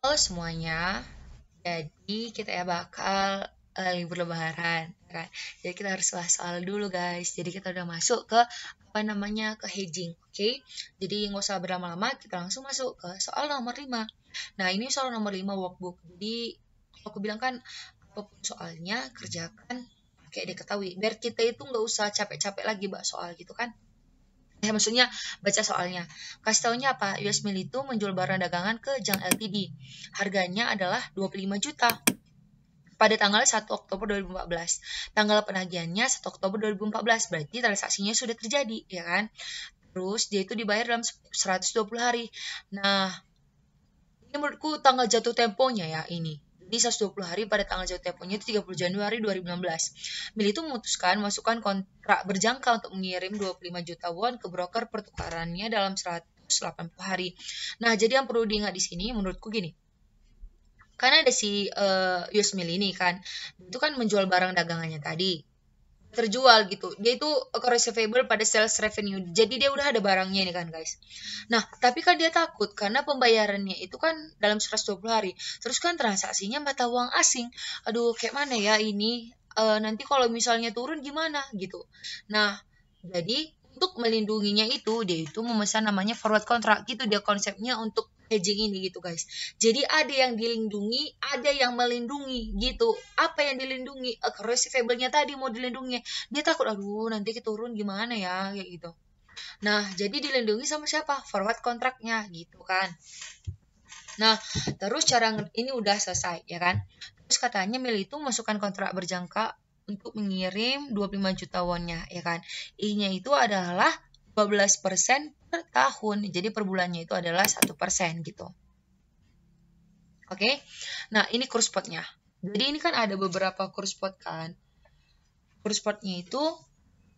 Halo semuanya, jadi kita ya bakal libur lebaran, ya kan? Jadi kita harus bahas soal dulu guys. Jadi kita udah masuk ke apa namanya ke hedging, oke? Jadi nggak usah berlama-lama, kita langsung masuk ke soal nomor 5. Nah ini soal nomor 5 workbook. Jadi aku bilang kan apapun soalnya kerjakan kayak diketahui. Biar kita itu nggak usah capek-capek lagi bahas soal gitu kan? Ya, maksudnya baca soalnya. Kasih taunya apa? US Mill itu menjual barang dagangan ke Jang Ltd. Harganya adalah 25 juta pada tanggal 1 Oktober 2014. Tanggal penagihannya 1 Oktober 2014. Berarti transaksinya sudah terjadi, ya kan? Terus dia itu dibayar dalam 120 hari. Nah, ini menurutku tanggal jatuh temponya ya ini. Jadi 120 hari pada tanggal jatuh temponya itu 30 Januari 2016. Mil itu memutuskan masukkan kontrak berjangka untuk mengirim 25 juta won ke broker pertukarannya dalam 180 hari. Nah, jadi yang perlu diingat di sini menurutku gini. Karena ada si Yusmil ini kan, itu kan menjual barang dagangannya tadi terjual gitu. Dia itu receivable pada sales revenue. Jadi dia udah ada barangnya ini kan guys. Nah, tapi kan dia takut karena pembayarannya itu kan dalam 120 hari. Terus kan transaksinya mata uang asing. Aduh, kayak mana ya ini? Nanti kalau misalnya turun gimana gitu. Nah, jadi untuk melindunginya itu dia itu memesan namanya forward contract gitu dia konsepnya untuk hedging ini gitu guys. Jadi ada yang dilindungi, ada yang melindungi gitu. Apa yang dilindungi? Receivable-nya tadi mau dilindungi. Dia takut, aduh nanti turun gimana ya kayak gitu. Nah, jadi dilindungi sama siapa? Forward kontraknya gitu kan. Nah, terus cara ini udah selesai ya kan. Terus katanya Mil itu masukkan kontrak berjangka untuk mengirim 25 juta wonnya ya kan. I-nya itu adalah 12% per tahun. Jadi per bulannya itu adalah 1% gitu. Oke. Nah, ini kurs spotnya. Jadi ini kan ada beberapa kurs spot kan. Kurs spotnya itu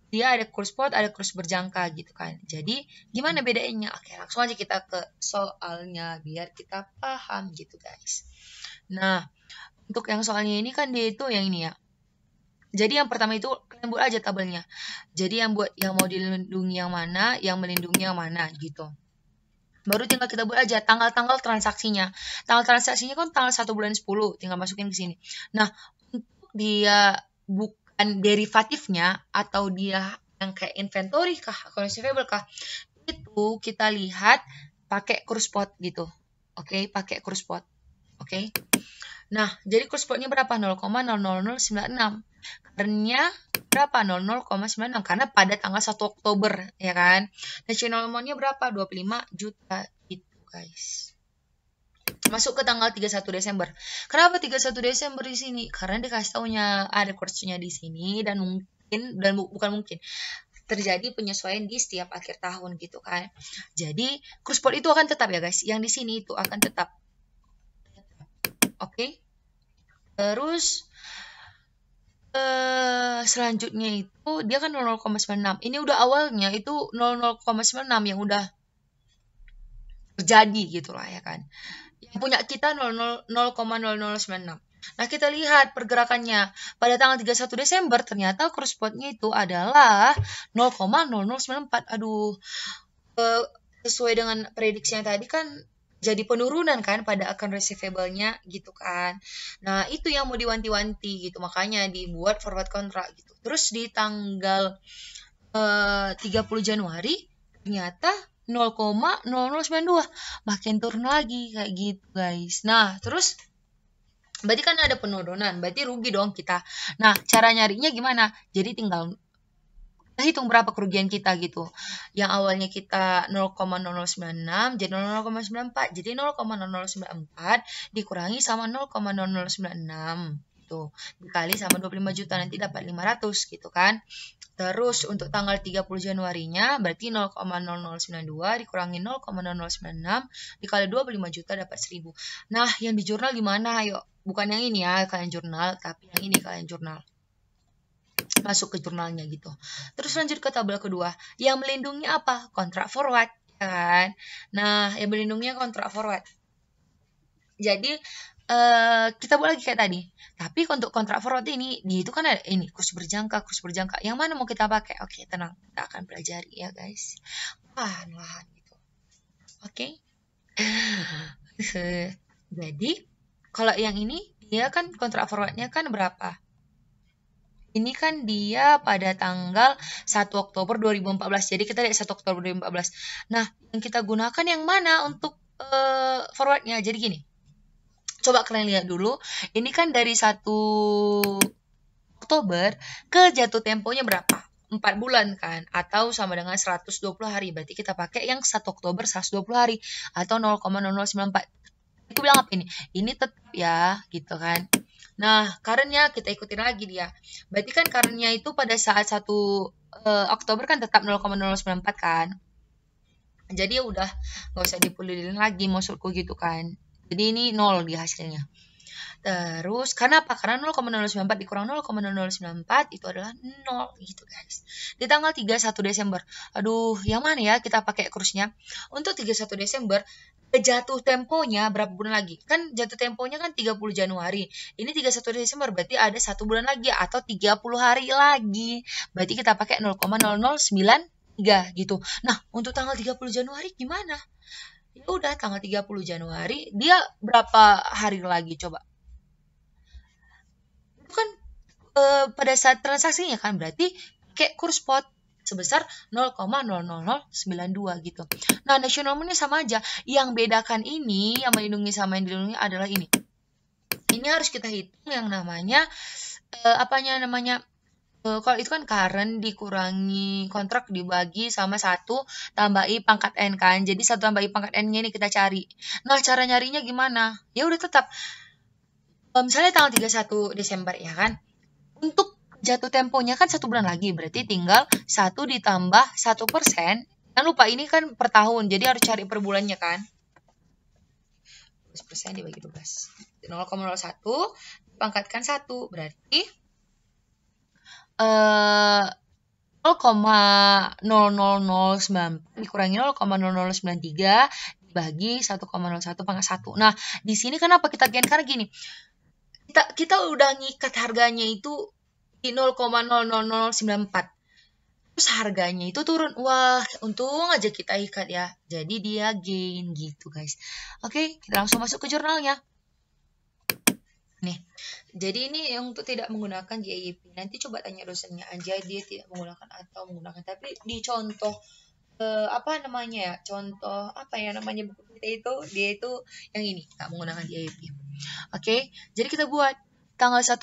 dia ada kurs spot, ada kurs berjangka gitu kan. Jadi gimana bedanya? Oke, langsung aja kita ke soalnya biar kita paham gitu guys. Nah, untuk yang soalnya ini kan dia itu yang ini ya. Jadi yang pertama itu kalian buat aja tabelnya. Jadi yang buat yang mau dilindungi yang mana, yang melindungi yang mana gitu. Baru tinggal kita buat aja tanggal-tanggal transaksinya. Tanggal transaksinya kan tanggal 1 bulan 10, tinggal masukin ke sini. Nah, untuk dia bukan derivatifnya atau dia yang kayak inventory kah, atau receivable kah, itu kita lihat pakai kurs spot gitu. Oke, pakai kurs spot. Oke. Nah, jadi kurs spotnya berapa? 0,00096. Karena berapa? 00,96 karena pada tanggal 1 Oktober ya kan. National amount-nya berapa? 25 juta itu guys. Masuk ke tanggal 31 Desember. Kenapa 31 Desember di sini? Karena dikasih taunya ada kursnya di sini dan mungkin bukan mungkin terjadi penyesuaian di setiap akhir tahun gitu kan. Jadi kurs spot itu akan tetap ya guys. Yang di sini itu akan tetap. Oke. Terus selanjutnya itu dia kan 00,96. Ini udah awalnya itu 00,96 yang udah terjadi gitu lah ya kan. Yang punya kita 0,0096. Nah, kita lihat pergerakannya. Pada tanggal 31 Desember ternyata kurs spotnya itu adalah 0,0094. Aduh, sesuai dengan prediksinya tadi kan jadi penurunan kan pada akun receivable-nya gitu kan. Nah, itu yang mau diwanti-wanti gitu. Makanya dibuat forward contract gitu. Terus di tanggal 30 Januari ternyata 0,0092 makin turun lagi kayak gitu guys. Nah, terus berarti kan ada penurunan, berarti rugi dong kita. Nah, cara nyarinya gimana? Jadi tinggal kita hitung berapa kerugian kita gitu. Yang awalnya kita 0,0096 jadi 0,094. Jadi 0,0094 dikurangi sama 0,0096 gitu. Dikali sama 25 juta nanti dapat 500 gitu kan. Terus untuk tanggal 30 Januarinya berarti 0,0092 dikurangi 0,0096 dikali 25 juta dapat 1000. Nah, yang di jurnal gimana? Ayo, bukan yang ini ya kalian jurnal, tapi yang ini kalian jurnal. Masuk ke jurnalnya gitu. Terus lanjut ke tabel kedua. Yang melindungi apa? Kontrak forward, kan? Nah, yang melindunginya kontrak forward. Jadi kita buat lagi kayak tadi. Tapi untuk kontrak forward ini, itu kan ada ini kurs berjangka. Yang mana mau kita pakai? Oke, tenang, kita akan pelajari ya guys. Lahan gitu. Oke. Jadi kalau yang ini dia kan kontrak forwardnya kan berapa? Ini kan dia pada tanggal 1 Oktober 2014. Jadi kita lihat 1 Oktober 2014. Nah, yang kita gunakan yang mana untuk forwardnya? Jadi gini. Coba kalian lihat dulu. Ini kan dari 1 Oktober ke jatuh temponya berapa? 4 bulan kan? Atau sama dengan 120 hari. Berarti kita pakai yang 1 Oktober 120 hari. Atau 0,0094. Aku bilang apa ini? Ini tetap ya, gitu kan. Nah, current-nya kita ikutin lagi dia. Berarti kan current-nya itu pada saat 1 Oktober kan tetap 0,0094 kan. Jadi ya udah nggak usah dipulilin lagi maksudku gitu kan. Jadi ini 0 di hasilnya. Terus karena apa? Karena 0,094 dikurang 0,0094 itu adalah 0 gitu guys. Di tanggal 31 Desember. Aduh, yang mana ya kita pakai kursnya? Untuk 31 Desember jatuh temponya berapa bulan lagi? Kan jatuh temponya kan 30 Januari. Ini 31 Desember berarti ada 1 bulan lagi atau 30 hari lagi. Berarti kita pakai 0,0093 gitu. Nah, untuk tanggal 30 Januari gimana? Ya udah tanggal 30 Januari dia berapa hari lagi coba? Itu kan pada saat transaksinya kan berarti kayak kurs spot sebesar 0,00092 gitu. Nah, national money sama aja. Yang bedakan ini, yang melindungi sama yang dilindungi adalah ini. Ini harus kita hitung yang namanya kalau itu kan current dikurangi kontrak dibagi sama 1 tambah I pangkat N kan. Jadi 1 tambah I pangkat N-nya ini kita cari. Nah, cara nyarinya gimana? Ya udah tetap. Misalnya tanggal 31 Desember ya kan. Untuk jatuh temponya kan 1 bulan lagi. Berarti tinggal 1 ditambah 1%. Jangan lupa ini kan per tahun. Jadi harus cari per bulannya kan. 12% dibagi 12. 0,01 dipangkatkan 1. Berarti 0,00094 dikurangi 0,0093 dibagi 1,01 pangkat 1. Nah, di sini kenapa kita gen? Karena gini, kita udah ngikat harganya itu di 0,00094. Terus harganya itu turun. Wah, untung aja kita ikat ya. Jadi dia gain gitu, guys. Oke, kita langsung masuk ke jurnalnya. Nih, jadi ini untuk tidak menggunakan GIP. Nanti coba tanya dosennya aja dia tidak menggunakan atau menggunakan. Tapi di contoh apa namanya ya? Contoh apa ya namanya buku kita itu? Dia itu yang ini nggak menggunakan GIP. Oke, jadi kita buat tanggal 1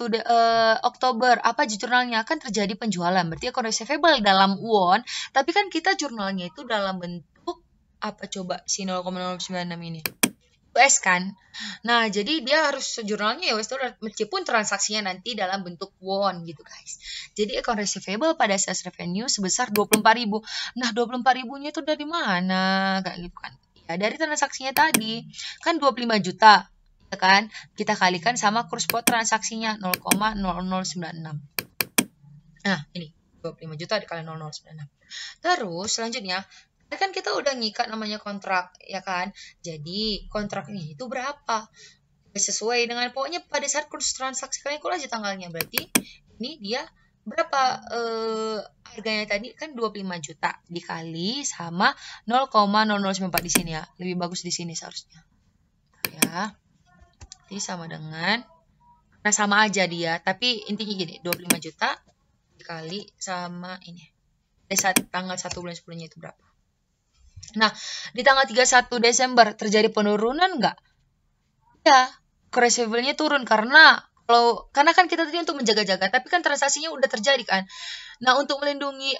Oktober apa jurnalnya akan terjadi penjualan. Berarti account receivable dalam won, tapi kan kita jurnalnya itu dalam bentuk apa coba si 0,096 ini? US kan. Nah, jadi dia harus jurnalnya ya US dollar meskipun transaksinya nanti dalam bentuk won gitu guys. Jadi account receivable pada sales revenue sebesar 24.000. Nah, 24.000-nya itu dari mana? Kayak gitu kan. Ya, dari transaksinya tadi. Kan 25 juta. Ya kan? Kita kalikan sama kurs spot transaksinya 0,0096. Nah, ini 25 juta dikali 0096. Terus selanjutnya kan kita udah ngikat namanya kontrak, ya kan? Jadi kontraknya itu berapa? Sesuai dengan pokoknya pada saat kurs transaksi kalian keluar aja tanggalnya. Berarti ini dia berapa harganya tadi kan 25 juta dikali sama 0,0094 di sini ya. Lebih bagus di sini seharusnya. Ya. Jadi sama dengan nah sama aja dia, tapi intinya gini, 25 juta dikali sama ini. Pada saat tanggal 1 bulan 10-nya itu berapa? Nah, di tanggal 31 Desember terjadi penurunan nggak? Ya, receivable-nya turun karena kan kita tadi untuk menjaga-jaga, tapi kan transaksinya udah terjadi kan. Nah, untuk melindungi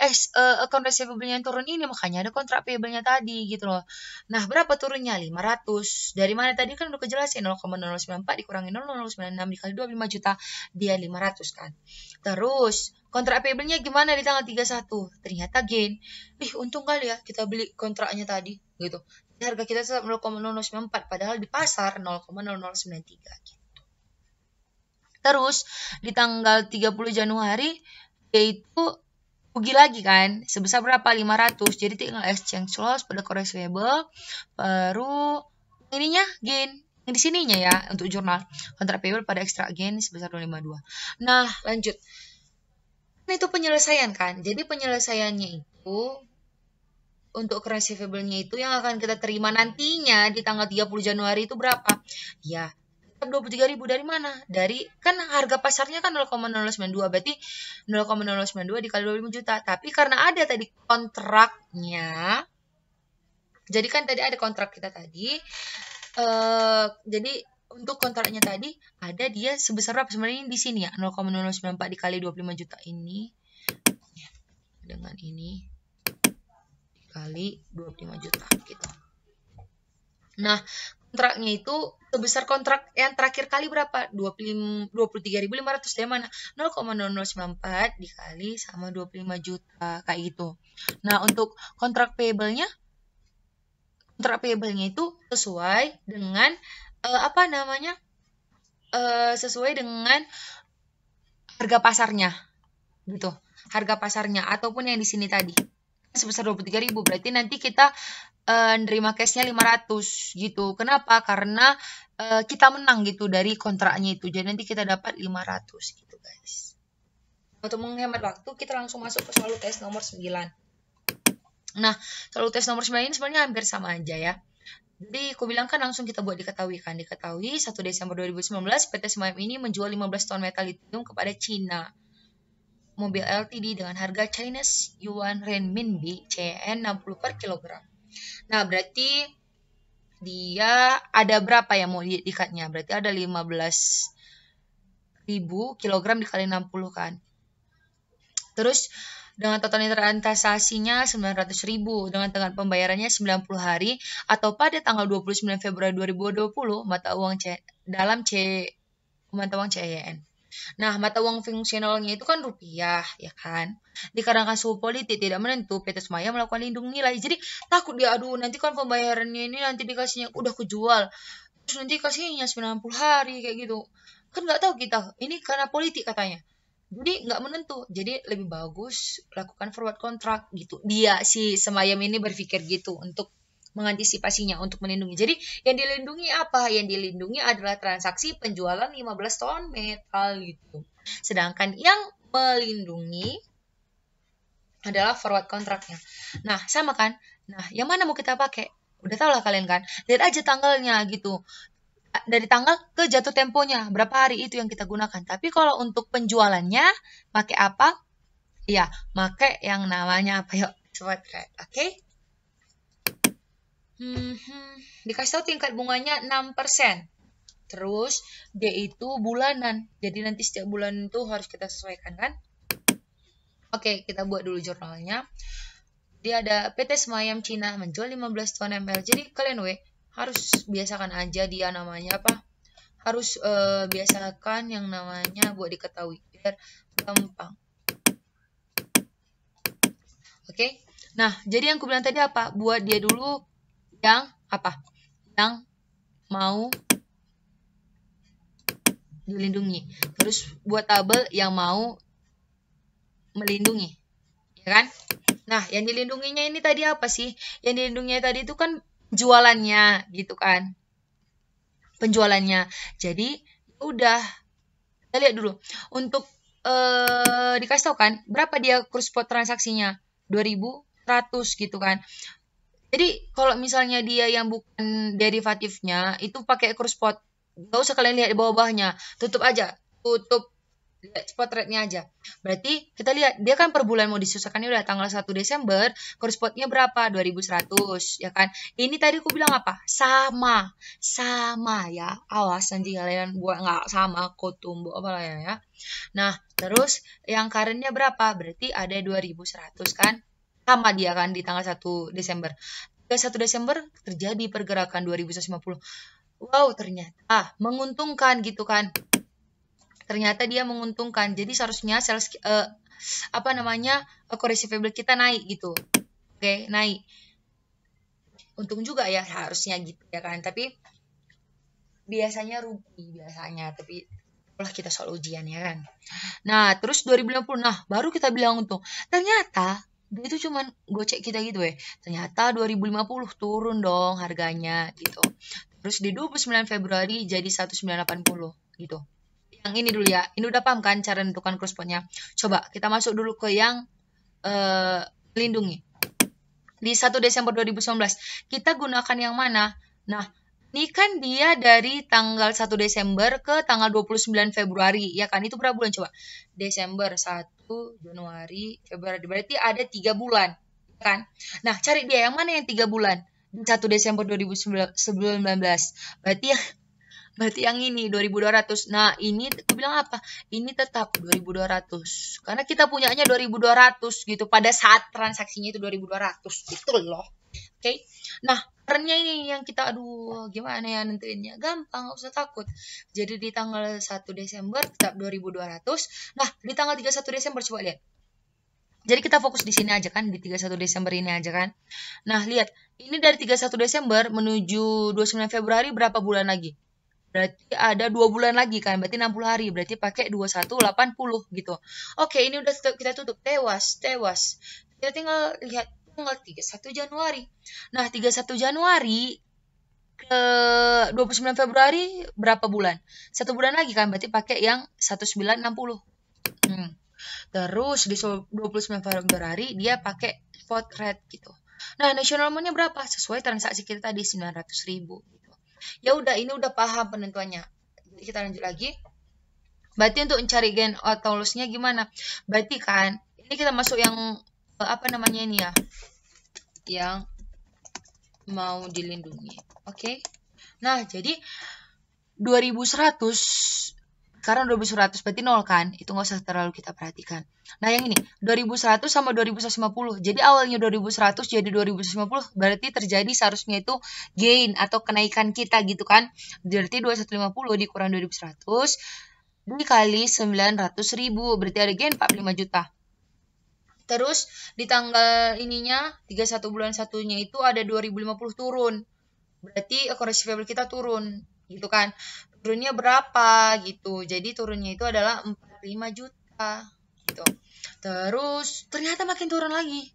account receivable-nya yang turun ini makanya ada kontrak payable-nya tadi gitu loh. Nah, berapa turunnya? 500. Dari mana tadi kan udah kejelasin 0,094 dikurangi 0,096 dikali 25 juta, dia 500 kan. Terus, kontrak payable-nya gimana di tanggal 31? Ternyata gain. Untung kali ya kita beli kontraknya tadi gitu. Harga kita tetap 0,0094 padahal di pasar 0,0093 gitu. Terus di tanggal 30 Januari yaitu rugi lagi kan sebesar berapa 500. Jadi tinggal exchange loss pada receivable baru ininya gain yang di sininya ya untuk jurnal kontrak payable pada extra gain sebesar 252. Nah, lanjut. Nah, itu penyelesaian kan. Jadi penyelesaiannya itu untuk receivable-nya itu yang akan kita terima nantinya di tanggal 30 Januari itu berapa? Ya, 23.000 dari mana? Dari kan harga pasarnya kan 0,092, berarti 0,092 dikali 25 juta. Tapi karena ada tadi kontraknya, jadi kan tadi ada kontrak kita tadi, jadi untuk kontraknya tadi ada dia sebesar berapa sebenarnya di sini ya, 0,094 dikali 25 juta ini dengan ini dikali 25 juta gitu. Nah, kontraknya itu sebesar kontrak yang terakhir kali berapa? 23.500 dari mana? 0,0094 dikali sama 25 juta kayak gitu. Nah, untuk kontrak payable-nya itu sesuai dengan sesuai dengan harga pasarnya gitu. Harga pasarnya ataupun yang di sini tadi sebesar 23.000, berarti nanti kita nerima cashnya 500 gitu. Kenapa? Karena kita menang gitu dari kontraknya itu. Jadi nanti kita dapat 500 gitu guys. Untuk menghemat waktu kita langsung masuk ke selalu tes nomor 9. Nah, selalu tes nomor 9 ini sebenarnya hampir sama aja ya. Jadi aku bilang kan langsung kita buat diketahui kan. Diketahui 1 Desember 2019 PT Semayam ini menjual 15 ton metal litium kepada Cina Mobil Ltd dengan harga Chinese Yuan Renminbi CN 60 per kilogram. Nah, berarti dia ada berapa ya mau diikatnya? Berarti ada 15.000 kilogram dikali 60 kan. Terus dengan total investasinya 900.000 dengan pembayarannya 90 hari atau pada tanggal 29 Februari 2020 mata uang CYN. Nah, mata uang fungsionalnya itu kan rupiah, ya kan? Dikarenakan suhu politik tidak menentu, PT Semayam melakukan lindung nilai. Jadi takut dia, aduh nanti kan pembayarannya ini nanti dikasihnya udah kejual. Terus nanti kasihnya 90 hari kayak gitu. Kan nggak tahu kita, ini karena politik katanya. Jadi nggak menentu. Jadi lebih bagus lakukan forward contract gitu. Dia si Semayam ini berpikir gitu untuk mengantisipasinya, untuk melindungi. Jadi yang dilindungi apa? Yang dilindungi adalah transaksi penjualan 15 ton metal gitu. Sedangkan yang melindungi adalah forward kontraknya. Nah, sama kan? Nah, yang mana mau kita pakai? Udah tau lah kalian kan? Lihat aja tanggalnya gitu. Dari tanggal ke jatuh temponya, berapa hari itu yang kita gunakan. Tapi kalau untuk penjualannya, pakai apa? Ya, pakai yang namanya apa? Yuk, sobat kayak, oke? Dikasih tahu tingkat bunganya 6%. Terus dia itu bulanan. Jadi nanti setiap bulan itu harus kita sesuaikan kan? Oke, kita buat dulu jurnalnya. Dia ada PT Semayam Cina menjual 15 ton ML. Jadi kalian harus biasakan aja dia namanya apa? Harus biasakan yang namanya buat diketahui biar gampang. Oke. Nah, jadi yang aku bilang tadi apa? Buat dia dulu yang apa? Yang mau dilindungi. Terus buat tabel yang mau melindungi. Ya kan? Nah, yang dilindunginya ini tadi apa sih? Yang dilindunginya tadi itu kan jualannya gitu kan. Penjualannya. Jadi, udah. Kita lihat dulu. Untuk dikasih tahu kan, berapa dia kurs spot transaksinya? 2.100 gitu kan. Jadi kalau misalnya dia yang bukan derivatifnya itu pakai kurs spot, nggak usah kalian lihat di bawah-bawahnya, tutup aja, lihat spot rate-nya aja. Berarti kita lihat dia kan per bulan mau disesuaikan udah tanggal 1 Desember, kurs spotnya berapa? 2.100 ya kan. Ini tadi aku bilang apa? Sama ya. Awas nanti kalian buat nggak sama aku tumbuh apa lah ya. Nah, terus yang current-nya berapa? Berarti ada 2.100 kan? Sama dia kan di tanggal 1 Desember. 1 Desember terjadi pergerakan 2.150. Wow, ternyata menguntungkan gitu kan. Ternyata dia menguntungkan. Jadi seharusnya sales receivable kita naik gitu. Oke, naik. Untung juga ya harusnya gitu ya kan. Tapi biasanya rugi biasanya, tapi kita soal ujian ya kan. Nah, terus 2050. Nah, baru kita bilang untung. Ternyata dia itu cuman gocek kita gitu ya. Ternyata 2050 turun dong harganya gitu. Terus di 29 Februari jadi 1980 gitu. Yang ini dulu ya. Ini udah paham kan cara menentukan cross spotnya? Coba kita masuk dulu ke yang melindungi. di 1 Desember 2019. Kita gunakan yang mana? Nah, ini kan dia dari tanggal 1 Desember ke tanggal 29 Februari, ya kan? Itu berapa bulan coba? Desember, 1, Januari, Februari. Berarti ada 3 bulan, kan? Nah, cari dia yang mana yang 3 bulan? Di 1 Desember 2019. Berarti yang ini 2200. Nah, ini aku bilang apa? Ini tetap 2200. Karena kita punyanya 2200 gitu pada saat transaksinya itu 2200 gitu loh. Oke. Nah, karena ini yang kita aduh gimana ya nentuinnya? Gampang, nggak usah takut. Jadi di tanggal 1 Desember tetap 2200. Nah, di tanggal 31 Desember coba lihat. Jadi kita fokus di sini aja kan, di 31 Desember ini aja kan. Nah, lihat. Ini dari 31 Desember menuju 29 Februari berapa bulan lagi? Berarti ada 2 bulan lagi kan, berarti 60 hari. Berarti pakai 2180 gitu. Oke, ini udah kita tutup. Tewas. Kita tinggal lihat tanggal 31 Januari. Nah, 31 Januari ke 29 Februari berapa bulan? 1 bulan lagi kan, berarti pakai yang 1960. Terus di 29 Februari dia pakai spot rate gitu. Nah, national amount-nya berapa? Sesuai transaksi kita tadi 900.000 gitu. Ya udah, ini udah paham penentuannya. Jadi kita lanjut lagi. Berarti untuk mencari gain atau loss-nya gimana? Berarti kan ini kita masuk yang apa namanya ini ya? Yang mau dilindungi. Oke. Nah, jadi 2100 sekarang 2100 berarti 0 kan? Itu nggak usah terlalu kita perhatikan. Nah, yang ini 2100 sama 2150. Jadi awalnya 2100 jadi 2150 berarti terjadi seharusnya itu gain atau kenaikan kita gitu kan. Berarti 2150 dikurang 2100 dikali 900.000 berarti ada gain 45 juta. Terus di tanggal ininya 31 bulan satunya itu ada 2050 turun. Berarti accuracy variable kita turun gitu kan. Turunnya berapa gitu. Jadi turunnya itu adalah 45 juta gitu. Terus ternyata makin turun lagi.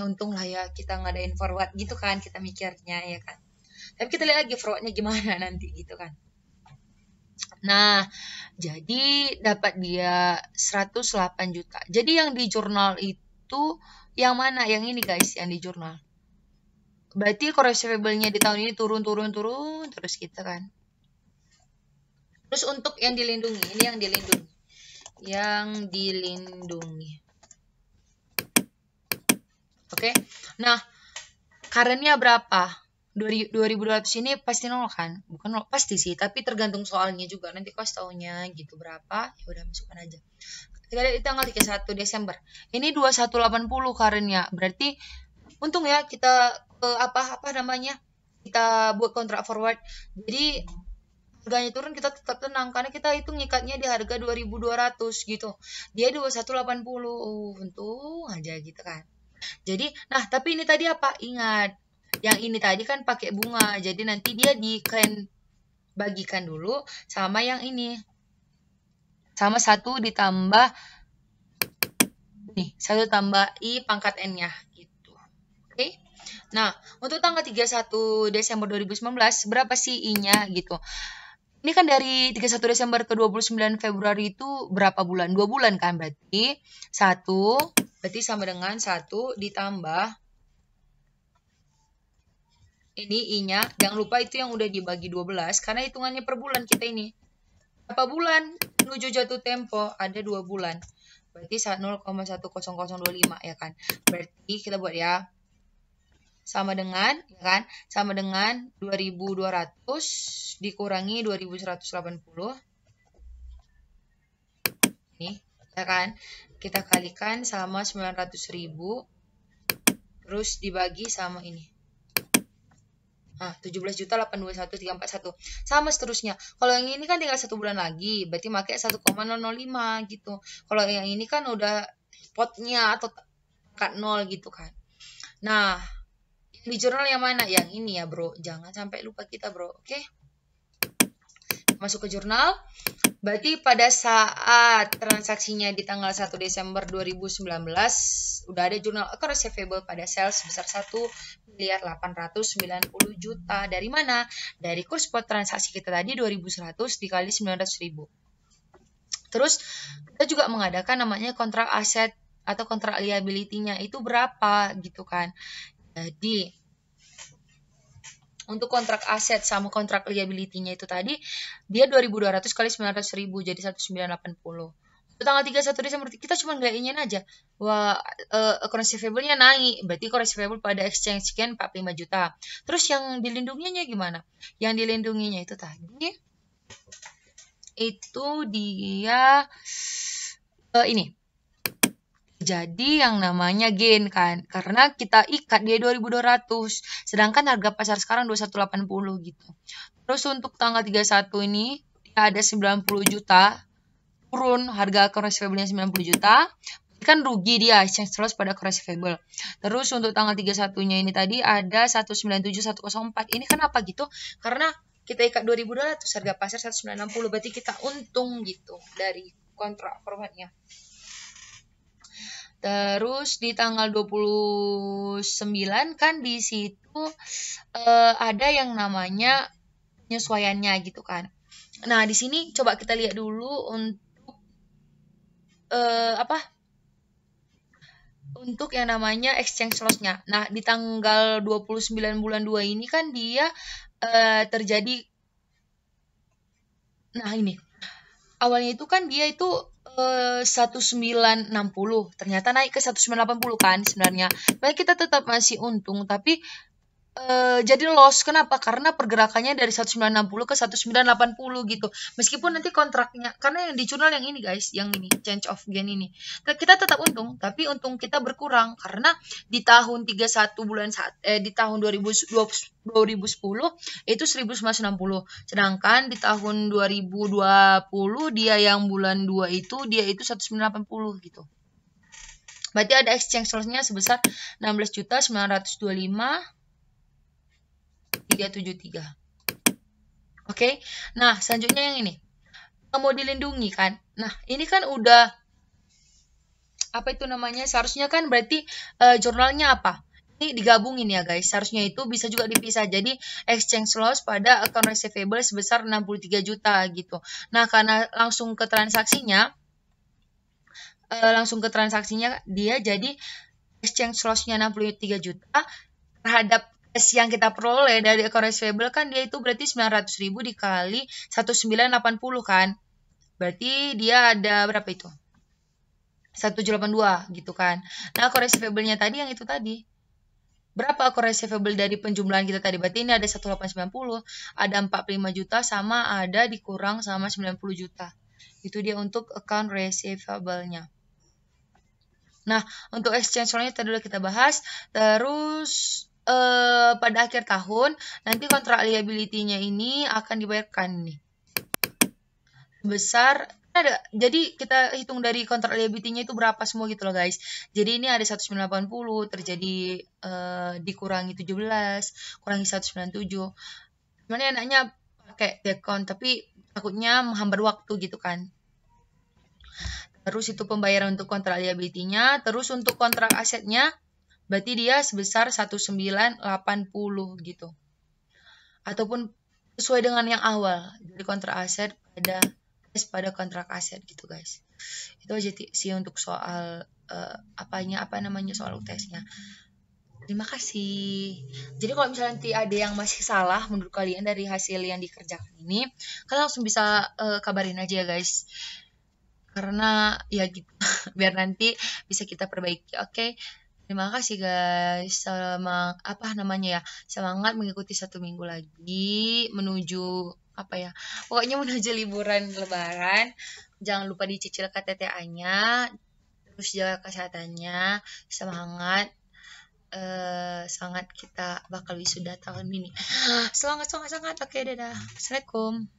Untung lah ya kita ngadain forward gitu kan, kita mikirnya ya kan. Tapi kita lihat lagi forwardnya gimana nanti gitu kan. Nah, jadi dapat dia 108 juta. Jadi yang di jurnal itu yang mana? Yang ini guys, yang di jurnal. Berarti accuracy variable-nya di tahun ini turun terus gitu kan. Terus untuk yang dilindungi, ini yang dilindungi. Yang dilindungi. Oke. Nah, current-nya berapa? 2200 ini pasti 0 kan? Bukan 0, pasti sih, tapi tergantung soalnya juga. Nanti kasih taunya gitu berapa, ya udah masukkan aja. Kita lihat di tanggal 31 Desember. Ini 2180 current-nya. Berarti untung ya kita apa namanya? Kita buat kontrak forward. Jadi harganya turun kita tetap tenang karena kita hitung ngikatnya di harga 2200 gitu. Dia 2180. Untung aja gitu kan. Jadi, nah tapi ini tadi apa? Ingat, yang ini tadi kan pakai bunga. Jadi nanti dia bagikan dulu sama yang ini. Sama 1 ditambah nih, 1 tambah I pangkat N-nya gitu. Oke. Nah, untuk tanggal 31 Desember 2019 berapa sih I-nya gitu. Ini kan dari 31 Desember ke 29 Februari itu berapa bulan? 2 bulan kan berarti. 1 berarti sama dengan 1 ditambah ini I-nya. Jangan lupa itu yang udah dibagi 12 karena hitungannya per bulan kita ini. Berapa bulan menuju jatuh tempo? Ada 2 bulan. Berarti 0,10025 ya kan. Berarti kita buat ya. Sama dengan ya kan? Sama dengan 2200 dikurangi 2180. Nih, ya kan? Kita kalikan sama 900.000 terus dibagi sama ini. 17.821.341 sama seterusnya. Kalau yang ini kan tinggal 1 bulan lagi, berarti pakai 1,005 gitu. Kalau yang ini kan udah spotnya atau cut 0 gitu kan. Nah, di jurnal yang mana? Yang ini ya bro, jangan sampai lupa kita bro, oke? Masuk ke jurnal. Berarti pada saat transaksinya di tanggal 1 Desember 2019 udah ada jurnal account receivable pada sales sebesar 1.890 juta. Dari mana? Dari kurs spot transaksi kita tadi 2.100 dikali 900.000. Terus kita juga mengadakan namanya kontrak aset atau kontrak liability-nya itu berapa gitu kan. Jadi untuk kontrak aset sama kontrak liability-nya itu tadi, dia 2.200 kali 900.000, jadi 1.980. Untuk tanggal 31 Desember, kita cuma nggak ingin aja. Wah, account receivable-nya naik, berarti account receivable pada exchange sekian 45 juta. Terus yang dilindunginya gimana? Yang dilindunginya itu tadi, itu dia ini. Jadi yang namanya gain kan, karena kita ikat dia 2.200, sedangkan harga pasar sekarang 2180 gitu. Terus untuk tanggal 31 ini dia ada 90 juta, turun harga account receivable-nya 90 juta, kan rugi dia exchange loss pada account receivable. Terus untuk tanggal 31-nya ini tadi ada 197 104. Ini kenapa gitu? Karena kita ikat 2.200, harga pasar 1.960, berarti kita untung gitu dari kontrak forward-nya. Terus di tanggal 29 kan di situ ada yang namanya penyesuaiannya gitu kan. Nah, di sini coba kita lihat dulu untuk untuk yang namanya exchange loss-nya. Nah, di tanggal 29 bulan 2 ini kan dia terjadi, nah ini awalnya itu kan dia itu 1960, ternyata naik ke 1980 kan sebenarnya. Baik, kita tetap masih untung, tapi jadi loss. Kenapa? Karena pergerakannya dari 1960 ke 1980 gitu. Meskipun nanti kontraknya, karena yang di jurnal yang ini guys, yang ini change of gain ini, kita tetap untung, tapi untung kita berkurang karena di tahun 31 bulan di tahun 2010 itu 1960. Sedangkan di tahun 2020 dia yang bulan 2 itu dia itu 1980 gitu. Berarti ada exchange loss-nya sebesar 16.925.373. Oke. Nah, selanjutnya yang ini. Mau dilindungi kan? Nah, ini kan udah apa itu namanya? Seharusnya kan berarti jurnalnya apa? Ini digabungin ya guys. Seharusnya itu bisa juga dipisah. Jadi exchange loss pada account receivable sebesar 63 juta gitu. Nah, karena langsung ke transaksinya dia jadi exchange loss-nya 63 juta terhadap cash yang kita peroleh dari account receivable kan dia itu berarti 900.000 dikali 1980 kan. Berarti dia ada berapa itu? 1782 gitu kan. Nah, account receivable-nya tadi yang itu tadi. Berapa account receivable dari penjumlahan kita tadi? Berarti ini ada 1890, ada 45 juta sama ada dikurang sama 90 juta. Itu dia untuk account receivable-nya. Nah, untuk exchange loss-nya tadi udah kita bahas. Terus pada akhir tahun nanti kontrak liability-nya ini akan dibayarkan nih. Besar ada. Jadi kita hitung dari kontrak liability-nya itu berapa semua gitu loh guys. Jadi ini ada 1980 terjadi dikurangi 17, kurangi 197. Sebenarnya enaknya pakai dekon tapi takutnya menghambat waktu gitu kan. Terus itu pembayaran untuk kontrak liability-nya, terus untuk kontrak asetnya berarti dia sebesar 1980 gitu. Ataupun sesuai dengan yang awal dari kontrak aset pada kontrak aset gitu guys. Itu aja sih untuk soal soal UTS-nya. Terima kasih. Jadi kalau misalnya nanti ada yang masih salah menurut kalian dari hasil yang dikerjakan ini, kalian langsung bisa kabarin aja ya guys. Karena ya gitu, biar nanti bisa kita perbaiki. Oke. Terima kasih guys. Semangat mengikuti 1 minggu lagi menuju pokoknya menuju liburan lebaran. Jangan lupa dicicil KTTA-nya, terus jaga kesehatannya. Semangat kita bakal wisuda tahun ini. Semangat. Oke, dadah. Assalamualaikum.